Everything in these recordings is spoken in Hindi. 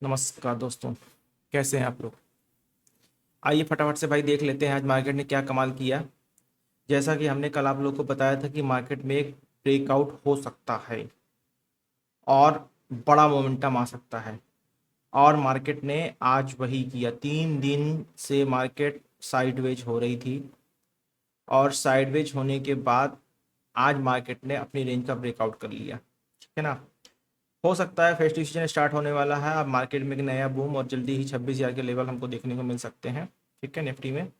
नमस्कार दोस्तों, कैसे हैं आप लोग। आइए फटाफट से भाई देख लेते हैं आज मार्केट ने क्या कमाल किया। जैसा कि हमने कल आप लोग को बताया था कि मार्केट में एक ब्रेकआउट हो सकता है और बड़ा मोमेंटम आ सकता है, और मार्केट ने आज वही किया। 3 दिन से मार्केट साइडवेज हो रही थी और साइडवेज होने के बाद आज मार्केट ने अपनी रेंज का ब्रेकआउट कर लिया। ठीक है ना। हो सकता है फेस्टिव सीजन स्टार्ट होने वाला है, अब मार्केट में एक नया बूम और जल्दी ही 26,000 के लेवल हमको देखने को मिल सकते हैं। ठीक है, निफ्टी में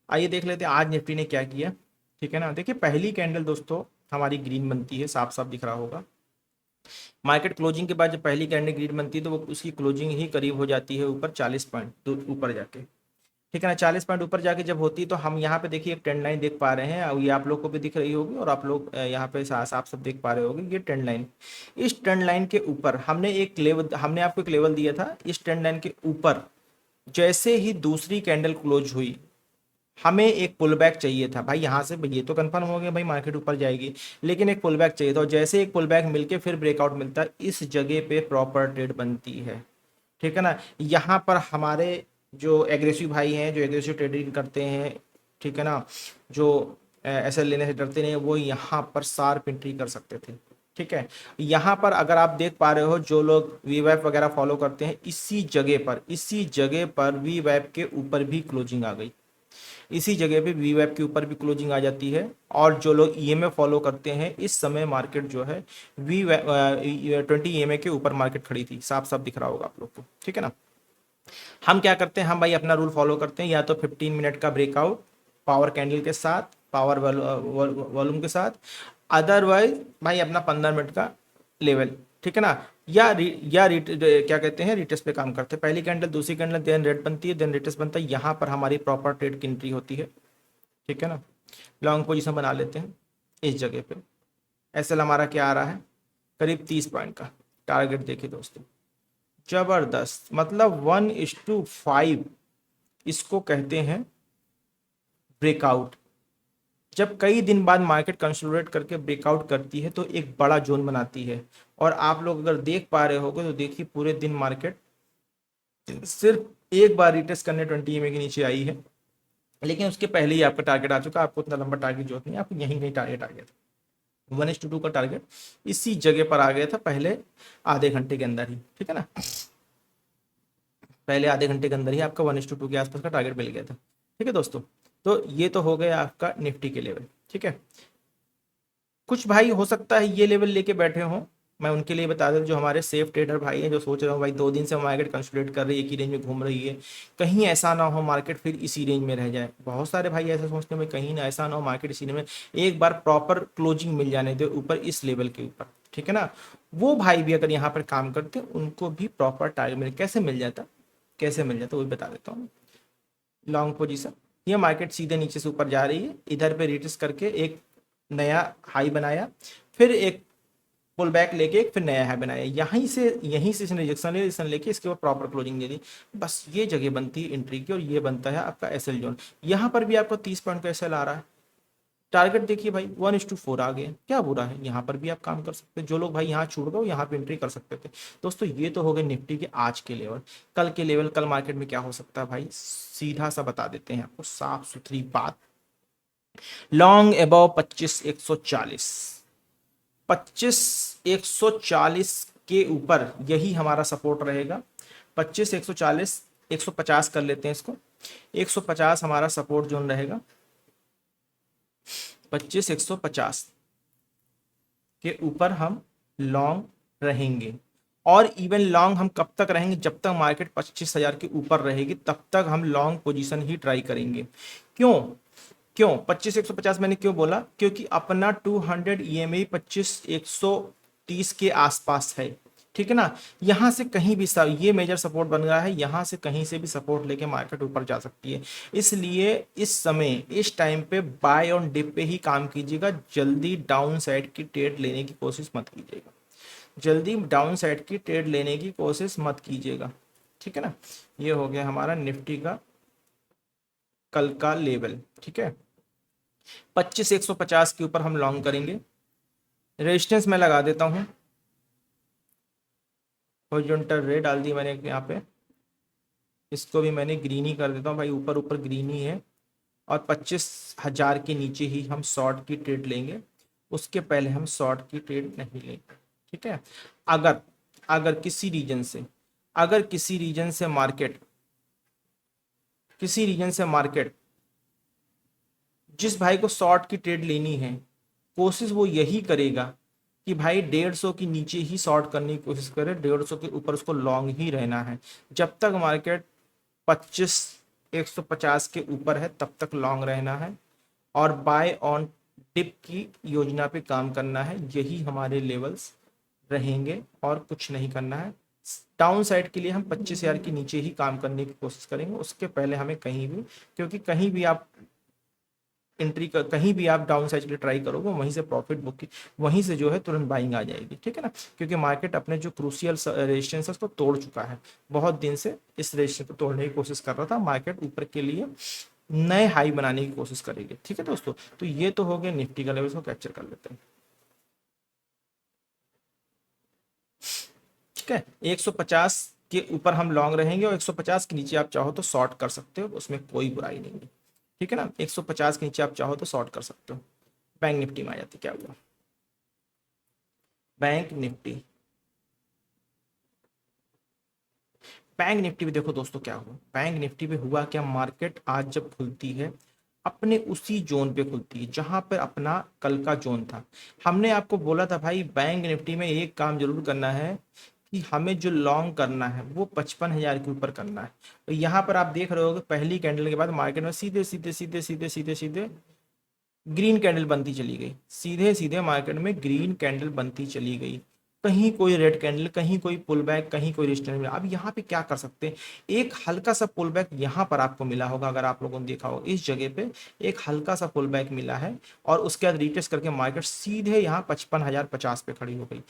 आइए देख लेते हैं आज निफ्टी ने क्या किया। ठीक है ना। देखिए पहली कैंडल दोस्तों हमारी ग्रीन बनती है, साफ साफ दिख रहा होगा। मार्केट क्लोजिंग के बाद जब पहली कैंडल ग्रीन बनती है तो वो उसकी क्लोजिंग ही करीब हो जाती है ऊपर 40 पॉइंट तो ऊपर जाके। ठीक है ना। 40 पॉइंट ऊपर जाके जब होती है तो हम यहाँ पे देखिए एक ट्रेंड लाइन देख पा रहे हैं, और ये आप लोग को भी दिख रही होगी और आप लोग यहाँ पे साफ साफ देख पा रहे होंगे ये ट्रेंड लाइन। इस ट्रेंड लाइन के ऊपर हमने आपको एक लेवल दिया था। इस ट्रेंड लाइन के ऊपर जैसे ही दूसरी कैंडल क्लोज हुई हमें एक पुल बैक चाहिए था भाई। यहाँ से ये तो कंफर्म हो गया भाई मार्केट ऊपर जाएगी, लेकिन एक पुल बैक चाहिए था, और जैसे एक पुल बैक मिलके फिर ब्रेकआउट मिलता है इस जगह पे प्रॉपर ट्रेड बनती है। ठीक है ना। यहाँ पर हमारे जो एग्रेसिव भाई हैं, जो एग्रेसिव ट्रेडिंग करते हैं, ठीक है ना, जो एसएल लेने से डरते नहीं, वो यहाँ पर शार्प एंट्री कर सकते थे। ठीक है। यहाँ पर अगर आप देख पा रहे हो जो लोग वीवैप वगैरह फॉलो करते हैं, इसी जगह पर वीवैप के ऊपर भी क्लोजिंग आ गई। इसी जगह पे वीवैप के ऊपर भी क्लोजिंग आ जाती है। और जो लोग ईएमए फॉलो करते हैं, इस समय मार्केट जो है वी 20 ईएमए के ऊपर मार्केट खड़ी थी, साफ साफ दिख रहा होगा आप लोग को। ठीक है ना। हम क्या करते हैं, हम भाई अपना रूल फॉलो करते हैं, या तो 15 मिनट का ब्रेकआउट पावर कैंडल के साथ, पावर वॉल्यूम के साथ, अदरवाइज भाई अपना 15 मिनट का लेवल। ठीक है ना। क्या कहते हैं, रिटेस्ट पे काम करते हैं। पहली कैंडल, दूसरी कैंडल, देन रेड बनती है, देन रिटेस्ट बनता है, यहाँ पर हमारी प्रॉपर ट्रेड की एंट्री होती है। ठीक है ना। लॉन्ग पोजीशन बना लेते हैं इस जगह पे। एसएल हमारा क्या आ रहा है, करीब 30 पॉइंट का टारगेट। देखिए दोस्तों जबरदस्त, मतलब 1:5 इसको कहते हैं ब्रेकआउट। जब कई दिन बाद मार्केट कंसोलिडेट करके ब्रेकआउट करती है तो एक बड़ा जोन बनाती है। और आप लोग अगर देख पा रहे होगे तो देखिए पूरे दिन मार्केट सिर्फ एक बार रिटेस्ट करने 20 EMA के नीचे आई है, लेकिन उसके पहले ही आपका टारगेट आ चुका है। आपको उतना लंबा टारगेट जरूरत नहीं है, आपको यहीं कहीं टारगेट आ गया था। 1:2 का टारगेट इसी जगह पर आ गया था पहले आधे घंटे के अंदर ही। ठीक है ना। पहले आधे घंटे के अंदर ही आपका 1:2 के आसपास का टारगेट मिल गया था। ठीक है दोस्तों। तो ये तो हो गया आपका निफ्टी के लेवल। ठीक है। कुछ भाई हो सकता है ये लेवल लेके बैठे हों, मैं उनके लिए बता दूं, जो हमारे सेफ ट्रेडर भाई हैं, जो सोच रहे हो भाई 2 दिन से मार्केट कंसोलिडेट कर रही है, एक ही रेंज में घूम रही है, कहीं ऐसा ना हो मार्केट फिर इसी रेंज में रह जाए। बहुत सारे भाई ऐसे सोचते हैं भाई कहीं ना ऐसा ना हो मार्केट इसी रेंज में, एक बार प्रॉपर क्लोजिंग मिल जाने दे ऊपर इस लेवल के ऊपर। ठीक है ना। वो भाई भी अगर यहाँ पर काम करते उनको भी प्रॉपर टारगेट मिल, कैसे मिल जाता वही बता देता हूँ। लॉन्ग पोजीशन, ये मार्केट सीधे नीचे से ऊपर जा रही है, इधर पे रिटेस्ट करके एक नया हाई बनाया, फिर एक पुल बैक लेके एक फिर नया हाई बनाया, यहीं से इसने रिजेक्शन लेके इसके बाद प्रॉपर क्लोजिंग दे दी। बस ये जगह बनती है एंट्री की, और ये बनता है आपका एसएल जोन। यहाँ पर भी आपको 30 पॉइंट का एसएल आ रहा है। टारगेट देखिए भाई 1:4 आ गया, क्या बुरा है, यहाँ पर भी आप काम कर सकते हैं। जो लोग भाई यहाँ छूट गए यहाँ पे एंट्री कर सकते थे। दोस्तों ये तो हो गए निफ्टी के आज के लेवल। कल के लेवल, कल मार्केट में क्या हो सकता है भाई, सीधा सा बता देते हैं आपको, साफ सुथरी बात। लॉन्ग अबव 25,140, 25,140 के ऊपर यही हमारा सपोर्ट रहेगा। 25,140, 150 कर लेते हैं इसको, 150 हमारा सपोर्ट जोन रहेगा। 25,150 के ऊपर हम लॉन्ग रहेंगे। और इवन लॉन्ग हम कब तक रहेंगे, जब तक मार्केट 25,000 के ऊपर रहेगी तब तक हम लॉन्ग पोजीशन ही ट्राई करेंगे। क्यों क्यों 25,150 मैंने क्यों बोला, क्योंकि अपना 200 ईएमए 25,130 के आसपास है। ठीक है ना। यहां से कहीं भी ये मेजर सपोर्ट बन रहा है, यहां से कहीं से भी सपोर्ट लेके मार्केट ऊपर जा सकती है। इसलिए इस समय इस टाइम पे बाय ऑन डिप पे ही काम कीजिएगा, जल्दी डाउन साइड की ट्रेड लेने की कोशिश मत कीजिएगा, जल्दी डाउन साइड की ट्रेड लेने की कोशिश मत कीजिएगा। ठीक है ना। ये हो गया हमारा निफ्टी का कल का लेवल। ठीक है। 25,150 के ऊपर हम लॉन्ग करेंगे। रेजिस्टेंस मैं लगा देता हूं हॉरिजॉन्टल रे डाल दी मैंने यहाँ पे, इसको भी मैंने ग्रीन ही कर देता हूँ भाई, ऊपर ऊपर ग्रीन ही है। और 25,000 के नीचे ही हम शॉर्ट की ट्रेड लेंगे, उसके पहले हम शॉर्ट की ट्रेड नहीं लेंगे। ठीक है। अगर अगर किसी रीजन से अगर किसी रीजन से मार्केट जिस भाई को शॉर्ट की ट्रेड लेनी है, कोशिश वो यही करेगा कि भाई 150 के नीचे ही शॉर्ट करने की कोशिश करे, 150 के ऊपर उसको लॉन्ग ही रहना है। जब तक मार्केट 150 के ऊपर है तब तक लॉन्ग रहना है, और बाय ऑन डिप की योजना पे काम करना है। यही हमारे लेवल्स रहेंगे और कुछ नहीं करना है। डाउन साइड के लिए हम 25,000 के नीचे ही काम करने की कोशिश करेंगे, उसके पहले हमें कहीं भी, क्योंकि कहीं भी आप कहीं भी आप डाउन साइड के लिए ट्राई करोगे, वहीं से प्रॉफिट बुक की, वहीं से जो है तुरंत बाइंग आ जाएगी। ठीक है ना, क्योंकि मार्केट अपने जो क्रूशियल रेजिस्टेंस है उसको तोड़ चुका है। बहुत दिन से इस रेजिस्टेंस को तोड़ने की कोशिश कर रहा था, मार्केट ऊपर के लिए नए हाई बनाने की कोशिश करेगी। ठीक है दोस्तों, तो ये तो हो गया निफ्टी का लेवल, इसको कैप्चर कर लेते हैं। ठीक है, 150 के ऊपर हम लॉन्ग रहेंगे, और 150 के नीचे आप चाहो तो शॉर्ट कर सकते हो, उसमें कोई बुराई नहीं है। ठीक है ना, 150 के नीचे आप चाहो तो शॉर्ट कर सकते हो। बैंक निफ्टी में आ जाती, क्या हुआ बैंक निफ्टी। बैंक निफ्टी भी देखो दोस्तों क्या हुआ, बैंक निफ्टी पे हुआ क्या, मार्केट आज जब खुलती है अपने उसी जोन पे खुलती है जहां पर अपना कल का जोन था। हमने आपको बोला था भाई बैंक निफ्टी में एक काम जरूर करना है कि हमें जो लॉन्ग करना है वो 55,000 के ऊपर करना है। तो यहाँ पर आप देख रहे हो कि पहली कैंडल के बाद मार्केट में सीधे सीधे सीधे सीधे सीधे सीधे ग्रीन कैंडल बनती चली गई, सीधे सीधे मार्केट में ग्रीन कैंडल बनती चली गई। कहीं कोई रेड कैंडल, कहीं कोई पुल बैक, कहीं कोई रेजिस्टेंस मिला। अब यहाँ पे क्या कर सकते हैं, एक हल्का सा पुल बैक यहाँ पर आपको मिला होगा, अगर आप लोगों ने देखा होगा इस जगह पे एक हल्का सा पुल बैक मिला है, और उसके बाद रिटेस्ट करके मार्केट सीधे यहाँ 55,050 पे खड़ी हो गई।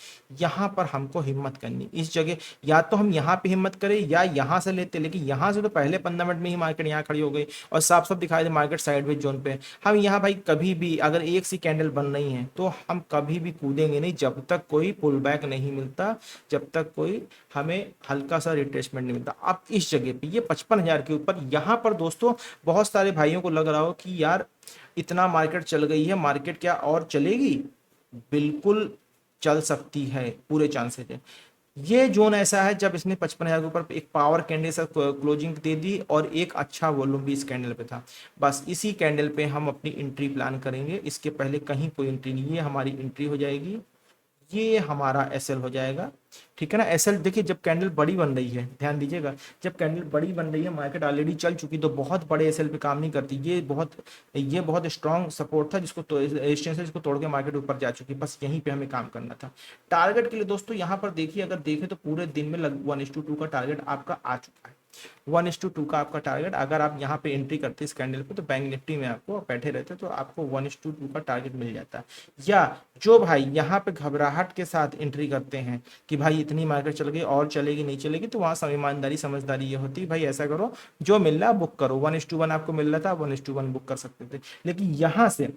यहाँ पर हमको हिम्मत करनी इस जगह, या तो हम यहाँ पे हिम्मत करें या यहाँ से लेते, लेकिन यहाँ से तो पहले 15 मिनट में ही मार्केट यहाँ खड़ी हो गई और साफ साफ दिखाई दे मार्केट साइडवेज जोन पे। हम यहाँ भाई कभी भी अगर एक सी कैंडल बन रही है तो हम कभी भी कूदेंगे नहीं जब तक कोई पुल बैक नहीं मिलता, जब तक कोई हमें हल्का सा रिट्रेसमेंट नहीं मिलता। अब इस जगह पे ये 55,000 के ऊपर, यहाँ पर दोस्तों बहुत सारे भाइयों को लग रहा हो कि यार इतना मार्केट चल गई है, मार्केट क्या और चलेगी, बिल्कुल चल सकती है, पूरे चांसेस है। ये जोन ऐसा है जब इसने 55,000 के ऊपर एक पावर कैंडल से क्लोजिंग दे दी और एक अच्छा वॉल्यूम भी इस कैंडल पे था। बस इसी कैंडल पे हम अपनी एंट्री प्लान करेंगे, इसके पहले कहीं कोई एंट्री नहीं है, हमारी एंट्री हो जाएगी, ये हमारा एसएल हो जाएगा। ठीक है ना, एसएल देखिए जब कैंडल बड़ी बन रही है, ध्यान दीजिएगा, जब कैंडल बड़ी बन रही है मार्केट ऑलरेडी चल चुकी, तो बहुत बड़े एसएल पे काम नहीं करती। ये बहुत स्ट्रांग सपोर्ट था जिसको रेजिस्टेंस है, जिसको तोड़ के मार्केट ऊपर जा चुकी, बस यहीं पे हमें काम करना था। टारगेट के लिए दोस्तों यहाँ पर देखिए, अगर देखें तो पूरे दिन में लगभग 1:2 का टारगेट आपका आ चुका है। 1:2 का आपका टारगेट, अगर आप यहाँ पे एंट्री करते इस कैंडल पे तो बैंक निफ्टी में आपको बैठे रहते तो आपको 1:2 का टारगेट मिल जाता है। या जो भाई यहाँ पे घबराहट के साथ एंट्री करते हैं कि भाई इतनी मार्केट चल गई और चलेगी नहीं चलेगी, तो वहां ईमानदारी समझदारी ये होती है भाई ऐसा करो, जो मिल रहा बुक करो। 1:1 आपको मिल रहा था, 1:1 बुक कर सकते थे। लेकिन यहाँ से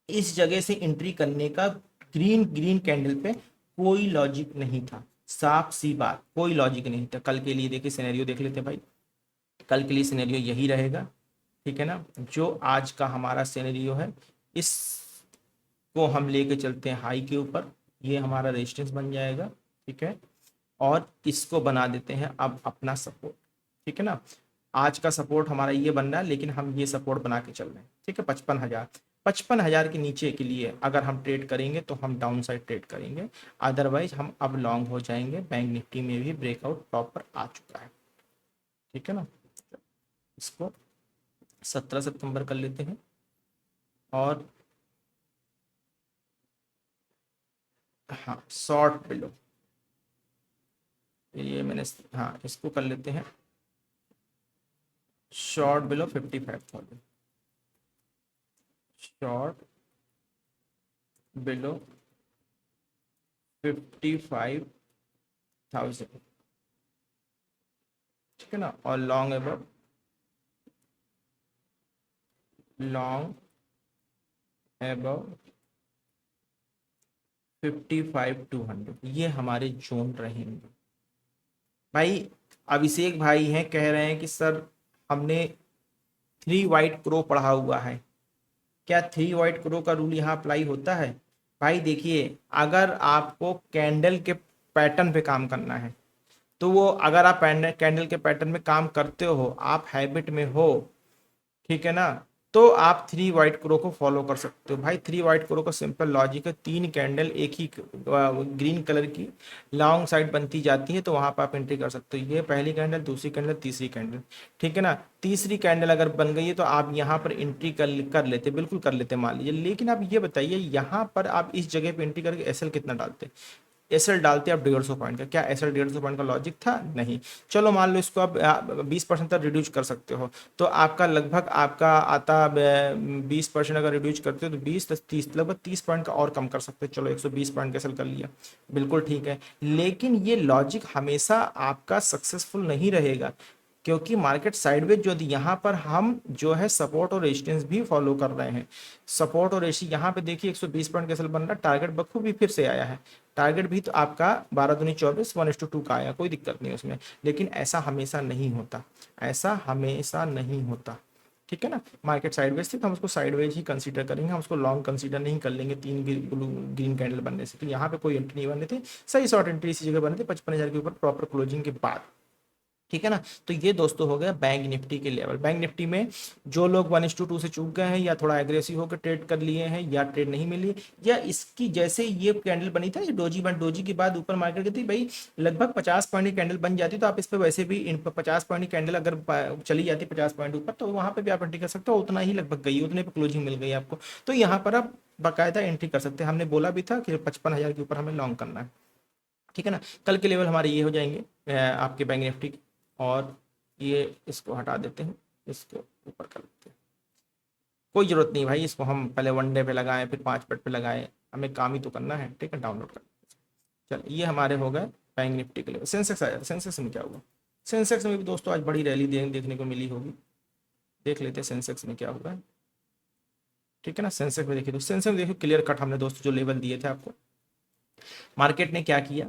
इस जगह से एंट्री करने का ग्रीन ग्रीन कैंडल पे कोई लॉजिक नहीं था, साफ सी बात, कोई लॉजिक नहीं था। कल के लिए देखिए सिनेरियो देख लेते भाई, कल के लिए सिनेरियो यही रहेगा। ठीक है ना, जो आज का हमारा सिनेरियो है इसको हम लेके चलते हैं हाई के ऊपर, ये हमारा रेजिस्टेंस बन जाएगा। ठीक है, और इसको बना देते हैं अब अपना सपोर्ट। ठीक है ना, आज का सपोर्ट हमारा ये बन रहा है, लेकिन हम ये सपोर्ट बना के चल रहे हैं। ठीक है, 55,000 के नीचे के लिए अगर हम ट्रेड करेंगे तो हम डाउन साइड ट्रेड करेंगे, अदरवाइज हम अब लॉन्ग हो जाएंगे। बैंक निफ्टी में भी ब्रेकआउट प्रॉपर आ चुका है। ठीक है ना, इसको 17 सितंबर कर लेते हैं, और हाँ शॉर्ट बिलो, ये मैंने, हाँ इसको कर लेते हैं शॉर्ट बिलो 55,000, शॉर्ट बिलो 55,000। ठीक है ना, और लॉन्ग अबव, लॉन्ग अबव 55,200, ये हमारे जोन रहेंगे। भाई अभिषेक भाई हैं, कह रहे हैं कि सर हमने थ्री वाइट क्रो पढ़ा हुआ है, क्या थ्री वाइट क्रो का रूल यहाँ अप्लाई होता है? भाई देखिए, अगर आपको कैंडल के पैटर्न पे काम करना है तो वो, अगर आप कैंडल के पैटर्न में काम करते हो, आप हैबिट में हो, ठीक है ना, तो आप थ्री वाइट क्रो को फॉलो कर सकते हो। भाई थ्री वाइट क्रो का सिंपल लॉजिक है, तीन कैंडल एक ही ग्रीन कलर की लॉन्ग साइड बनती जाती है, तो वहां पर आप एंट्री कर सकते हो। ये पहली कैंडल, दूसरी कैंडल, तीसरी कैंडल, ठीक है ना। तीसरी कैंडल अगर बन गई है तो आप यहाँ पर एंट्री कर लेते, बिल्कुल कर लेते मान लीजिए। लेकिन आप ये बताइए, यहाँ पर आप इस जगह पे एंट्री करके एसएल कितना डालते? एसएल डालते आप 150 पॉइंट का। क्या एसएल 150 पॉइंट का लॉजिक था? नहीं। चलो मान लो इसको आप 20% तक रिड्यूस कर सकते हो, तो आपका लगभग आपका आता 20% अगर रिड्यूस करते हो तो 20 10 30, लगभग 30 पॉइंट का और कम कर सकते हो। चलो 120 पॉइंट का एसएल कर लिया, बिल्कुल ठीक है। लेकिन ये लॉजिक हमेशा आपका सक्सेसफुल नहीं रहेगा, क्योंकि मार्केट साइडवेज जो थी, यहाँ पर हम जो है सपोर्ट और रेजिस्टेंस भी फॉलो कर रहे हैं। सपोर्ट और रेजिस्टेंस यहाँ पे देखिए 120 पॉइंट कैसे बन रहा है, टारगेट बखूबी फिर से आया है। टारगेट भी तो आपका 12 दूनी 24, 1:2 का आया, कोई दिक्कत नहीं उसमें। लेकिन ऐसा हमेशा नहीं होता, ऐसा हमेशा नहीं होता, ठीक है ना। मार्केट साइडवेज थी तो हम उसको साइडवेज ही कंसीडर करेंगे, हम उसको लॉन्ग कंसीडर नहीं कर लेंगे तीन ग्रीन कैंडल बनने से। तो यहाँ पे कोई एंट्री नहीं बने थे, सही शॉर्ट एंट्री इसी जगह बने थे 55,000 के ऊपर प्रॉपर क्लोजिंग के बाद, ठीक है ना। तो ये दोस्तों हो गया बैंक निफ्टी के लेवल। बैंक निफ्टी में जो लोग 1:2 से चूक गए हैं, या थोड़ा एग्रेसिव होकर ट्रेड कर लिए हैं, या ट्रेड नहीं मिली, या इसकी जैसे ये कैंडल बनी था, ये डोजी के बाद ऊपर मार्केट गई थी, भाई लगभग 50 पॉइंट की कैंडल बन जाती तो आप इस पर वैसे भी 50 पॉइंट की कैंडल अगर चली जाती 50 पॉइंट ऊपर, तो वहां पर भी आप एंट्री कर सकते हो, उतना ही लगभग गई, उतने पर क्लोजिंग मिल गई आपको। तो यहाँ पर आप बाकायदा एंट्री कर सकते हैं। हमने बोला भी था कि 55,000 के ऊपर हमें लॉन्ग करना है, ठीक है ना। कल के लेवल हमारे ये हो जाएंगे आपके बैंक निफ्टी के। और ये इसको हटा देते हैं, इसको ऊपर कर देते हैं, कोई जरूरत नहीं भाई, इसको हम पहले 1 डे पे लगाएं, फिर 5 मिनट पे लगाएं, हमें काम ही तो करना है, ठीक है। डाउनलोड कर, चल ये हमारे हो गए बैंक निफ्टी के लेवल। सेंसेक्स आया, सेंसेक्स में क्या हुआ? सेंसेक्स में भी दोस्तों आज बड़ी रैली देखने को मिली होगी, देख लेते हैं सेंसेक्स में क्या हुआ है, ठीक है ना। सेंसेक्स में देखिए, तो सेंसेक्स में देखिए क्लियर कट हमने दोस्तों जो लेवल दिए थे आपको, मार्केट ने क्या किया,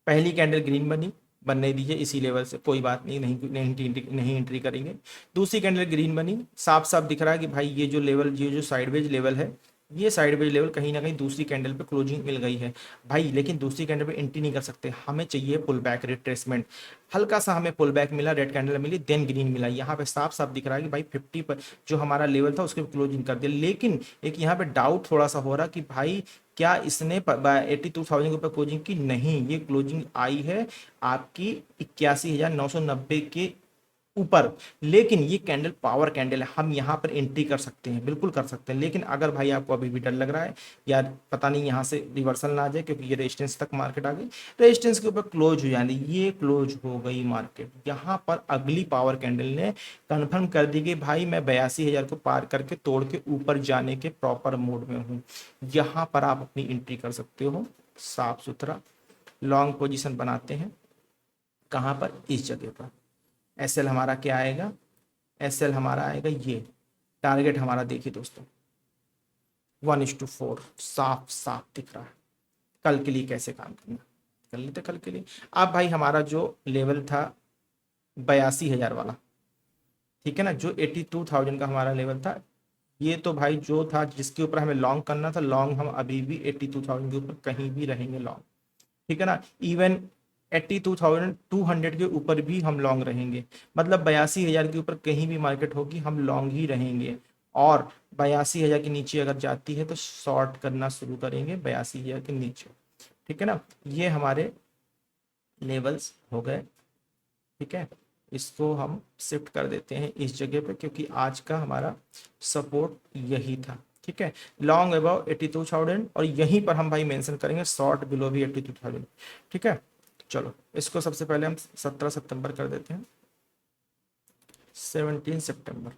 पहली कैंडल ग्रीन बनी, बनने दीजिए इसी लेवल से, कोई बात नहीं, नहीं एंट्री करेंगे। दूसरी कैंडल ग्रीन बनी, साफ साफ दिख रहा है कि भाई ये जो लेवल, ये जो साइडवेज लेवल है, ये साइडवेज लेवल कहीं ना कहीं दूसरी कैंडल पे क्लोजिंग मिल गई है भाई। लेकिन दूसरी कैंडल पे एंट्री नहीं कर सकते, हमें चाहिए पुल बैक रिट्रेसमेंट। हल्का सा हमें पुल बैक मिला, रेड कैंडल मिली, देन ग्रीन मिला, यहाँ पे साफ साफ दिख रहा है कि भाई 50 पर जो हमारा लेवल था उसके क्लोजिंग कर दिया। लेकिन एक यहाँ पे डाउट थोड़ा सा हो रहा कि भाई क्या इसने 82,000 के ऊपर क्लोजिंग की? नहीं, ये क्लोजिंग आई है आपकी 81,990 के ऊपर। लेकिन ये कैंडल पावर कैंडल है, हम यहाँ पर एंट्री कर सकते हैं, बिल्कुल कर सकते हैं। लेकिन अगर भाई आपको अभी भी डर लग रहा है यार, पता नहीं यहाँ से रिवर्सल ना आ जाए, क्योंकि ये रेजिस्टेंस तक मार्केट आ गई, रेजिस्टेंस के ऊपर क्लोज हो जाने, ये क्लोज हो गई मार्केट। यहाँ पर अगली पावर कैंडल ने कंफर्म कर दी कि भाई मैं 82,000 को पार करके तोड़ के ऊपर जाने के प्रॉपर मोड में हूँ। यहाँ पर आप अपनी एंट्री कर सकते हो, साफ सुथरा लॉन्ग पोजीशन बनाते हैं। कहाँ पर? इस जगह पर। एसएल हमारा क्या आएगा? एसएल हमारा आएगा ये, टारगेट हमारा देखिए दोस्तों 1:4, साफ साफ दिख रहा है। कल के लिए कैसे काम करना कर लेते कल के लिए। अब भाई हमारा जो लेवल था 82,000 वाला, ठीक है ना, जो 82,000 का हमारा लेवल था, ये तो भाई जो था जिसके ऊपर हमें लॉन्ग करना था, लॉन्ग हम अभी भी 82,000 के ऊपर कहीं भी रहेंगे लॉन्ग, ठीक है ना। इवन 82,200 के ऊपर भी हम लॉन्ग रहेंगे, मतलब 82,000 के ऊपर कहीं भी मार्केट होगी हम लॉन्ग ही रहेंगे। और 82,000 के नीचे अगर जाती है तो शॉर्ट करना शुरू करेंगे 82,000 के नीचे, ठीक है ना। ये हमारे लेवल्स हो गए, ठीक है। इसको हम शिफ्ट कर देते हैं इस जगह पे, क्योंकि आज का हमारा सपोर्ट यही था, ठीक है। लॉन्ग अबाउ 82,000, और यहीं पर हम भाई मेंशन करेंगे शॉर्ट बिलो भी 82,000, ठीक है। चलो इसको सबसे पहले हम 17 सितंबर कर देते हैं, 17 सितंबर।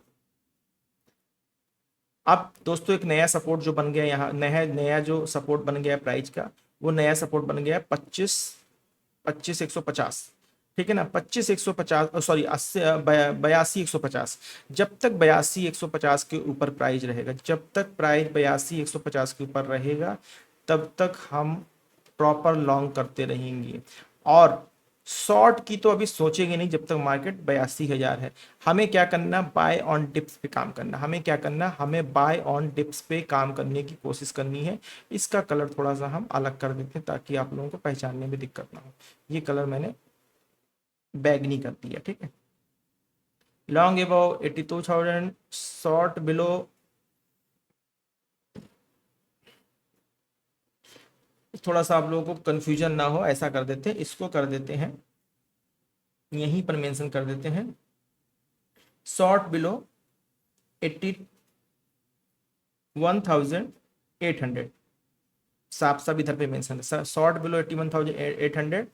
अब दोस्तों एक नया सपोर्ट जो बन गया यहाँ, नया नया जो सपोर्ट बन गया प्राइस का, वो नया सपोर्ट बन गया 25,150, ठीक है ना। 25,150, सॉरी 82,150। जब तक 82,150 के ऊपर प्राइस रहेगा, जब तक प्राइस 82,150 के ऊपर रहेगा, तब तक हम प्रॉपर लॉन्ग करते रहेंगे। और शॉर्ट की तो अभी सोचेंगे नहीं जब तक मार्केट 82,000 है। हमें क्या करना, बाय ऑन डिप्स पे काम करना। हमें क्या करना, हमें बाय ऑन डिप्स पे काम करने की कोशिश करनी है। इसका कलर थोड़ा सा हम अलग कर देते हैं ताकि आप लोगों को पहचानने में दिक्कत ना हो। ये कलर मैंने बैगनी कर दिया, ठीक है। लॉन्ग अबाउ 82,000, शॉर्ट बिलो, थोड़ा सा आप लोगों को कंफ्यूजन ना हो ऐसा कर देते हैं, इसको कर देते हैं, यहीं पर मेंशन कर देते हैं शॉर्ट बिलो 81,800, साफ साफ इधर पे मेंशन है शॉर्ट बिलो 81,800,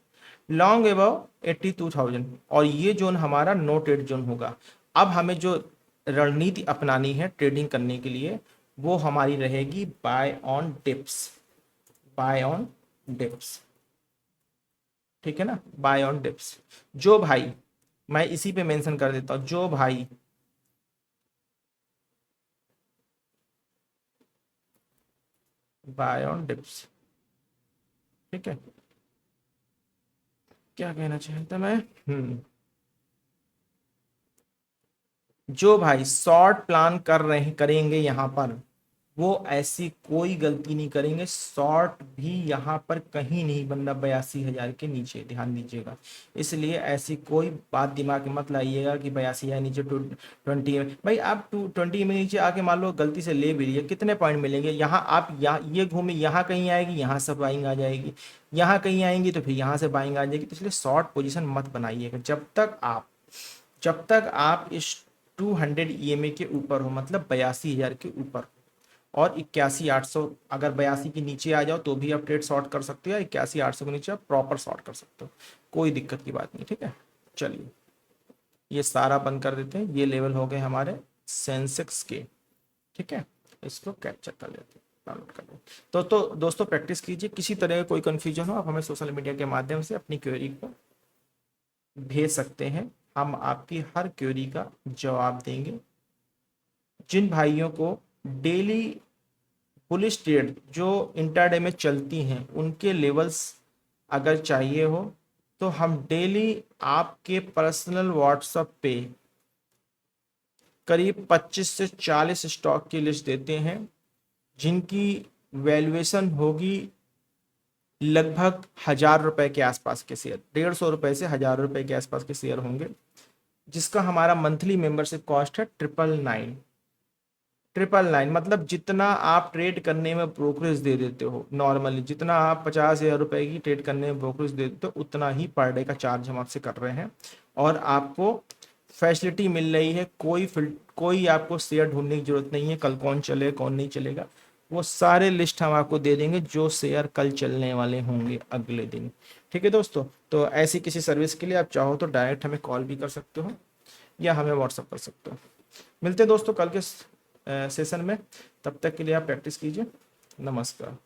लॉन्ग अबव 82,000। और ये जोन हमारा नो ट्रेड जोन होगा। अब हमें जो रणनीति अपनानी है ट्रेडिंग करने के लिए वो हमारी रहेगी buy on dips, buy on dips, ठीक है ना, बाय ऑन डिप्स। जो भाई, मैं इसी पे मेंशन कर देता हूं, जो भाई बाय ऑन डिप्स, ठीक है। क्या कहना चाहता मैं, जो भाई शॉर्ट प्लान कर रहे हैं करेंगे यहाँ पर, वो ऐसी कोई गलती नहीं करेंगे। शॉर्ट भी यहाँ पर कहीं नहीं बनना 82,000 के नीचे, ध्यान दीजिएगा। इसलिए ऐसी कोई बात दिमाग में मत लाइएगा कि 82,000 नीचे 20 में, भाई आप 20 में नीचे आके मान लो गलती से ले भी लिए, कितने पॉइंट मिलेंगे यहाँ, आप यहाँ ये घूमे, यहाँ कहीं आएगी, यहाँ से बाइंग आ जाएगी, यहाँ कहीं आएंगी तो फिर यहाँ से बाइंग आ जाएगी। तो इसलिए शॉर्ट पोजिशन मत बनाइएगा जब तक आप इस 200 ईएमए के ऊपर हो, मतलब 82,000 के ऊपर, और 81,800, अगर 82 के नीचे आ जाओ तो भी आप ट्रेड शॉर्ट कर सकते हो, 81,800 के नीचे आप प्रॉपर शॉर्ट कर सकते हो, कोई दिक्कत की बात नहीं, ठीक है। चलिए ये सारा बंद कर देते हैं, ये लेवल हो गए हमारे सेंसेक्स के, ठीक है। इसको कैप्चर कर लेते हैं, डाउनलोड कर लेते हैं। तो दोस्तों प्रैक्टिस कीजिए, किसी तरह का कोई कंफ्यूजन हो आप हमें सोशल मीडिया के माध्यम से अपनी क्वेरी को भेज सकते हैं, हम आपकी हर क्वेरी का जवाब देंगे। जिन भाइयों को डेली पुलिस ट्रेड जो इंटरडे में चलती हैं उनके लेवल्स अगर चाहिए हो तो हम डेली आपके पर्सनल व्हाट्सएप पे करीब 25 से 40 स्टॉक की लिस्ट देते हैं जिनकी वैल्यूएशन होगी लगभग 1,000 रुपए के आसपास के शेयर, 150 रुपए से 1,000 रुपए के आसपास के शेयर होंगे, जिसका हमारा मंथली मेंबरशिप कॉस्ट है 999। 999 मतलब जितना आप ट्रेड करने में ब्रोकरेज दे देते हो, नॉर्मली जितना आप 50,000 रुपए की ट्रेड करने में ब्रोकरेज दे देते हो उतना ही पर डे का चार्ज हम आपसे कर रहे हैं। और आपको फैसिलिटी मिल रही है, कोई आपको शेयर ढूंढने की जरूरत नहीं है, कल कौन चले कौन नहीं चलेगा, वो सारे लिस्ट हम आपको दे देंगे जो शेयर कल चलने वाले होंगे अगले दिन, ठीक है दोस्तों। तो ऐसी किसी सर्विस के लिए आप चाहो तो डायरेक्ट हमें कॉल भी कर सकते हो या हमें व्हाट्सअप कर सकते हो। मिलते हैं दोस्तों कल के सेशन में, तब तक के लिए आप प्रैक्टिस कीजिए। नमस्कार।